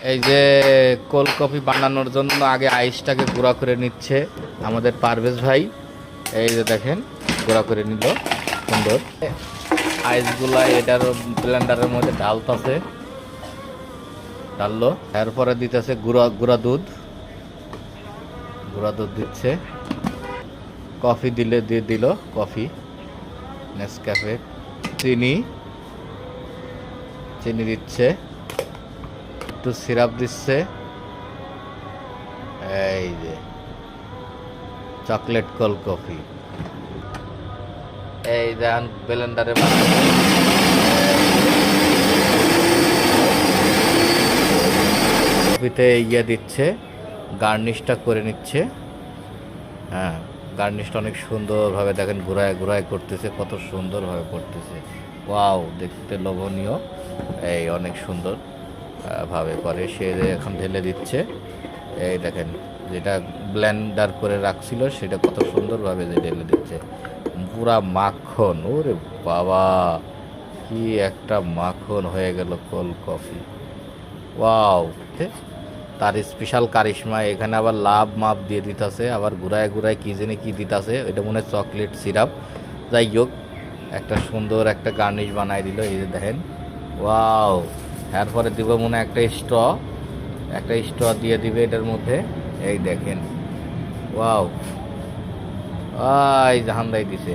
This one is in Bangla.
এই যে কোল্ড কফি বানানোর জন্য আগে আইসটাকে গুঁড়া করে নিচ্ছে আমাদের পারভেজ ভাই। এই যে দেখেন গুঁড়া করে নিল সুন্দর। আইসগুলা এটার ব্লেন্ডারের মধ্যে ঢাললো, এরপরে দিতেছে গুঁড়া দুধ দিচ্ছে। কফি দিয়ে দিল কফি, নেসক্যাফে। চিনি দিচ্ছে, একটু সিরাপ দিচ্ছে। এই যে চকলেট কোল্ড কফি। এই দেখেন ব্লেন্ডারে কফিতে দিচ্ছে, গার্নিশটা করে নিচ্ছে। হ্যাঁ, গার্নিশটা অনেক সুন্দরভাবে দেখেন ঘুরায় করতেছে, কত সুন্দরভাবে করতেছে। ওয়াও, দেখতে লোভনীয়। এই অনেক সুন্দর ভাবে করে সে। এখন ঢেলে দিচ্ছে। এই দেখেন যেটা ব্লেন্ডার করে রাখছিল সেটা কত সুন্দরভাবে যে ঢেলে দিচ্ছে। পুরা মাখন, ওরে বাবা কি একটা মাখন হয়ে গেল কোল্ড কফি। ওয়াও, তার স্পেশাল কারিশমা। এখানে আবার মাপ দিয়ে দিতেছে, আবার ঘুরায় কি জানি কি দিতেছে, এটা মনে হয় চকলেট সিরাপ। যাই হোক, একটা সুন্দর একটা গার্নিশ বানাই দিল। এই যে দেখেন, ওয়াও। এরপরে দিব মনে হয় একটা স্ট্র দিয়ে দিবে এটার মধ্যে। এই দেখেন, ওয়াও, এই জাহান্দাই দিছে।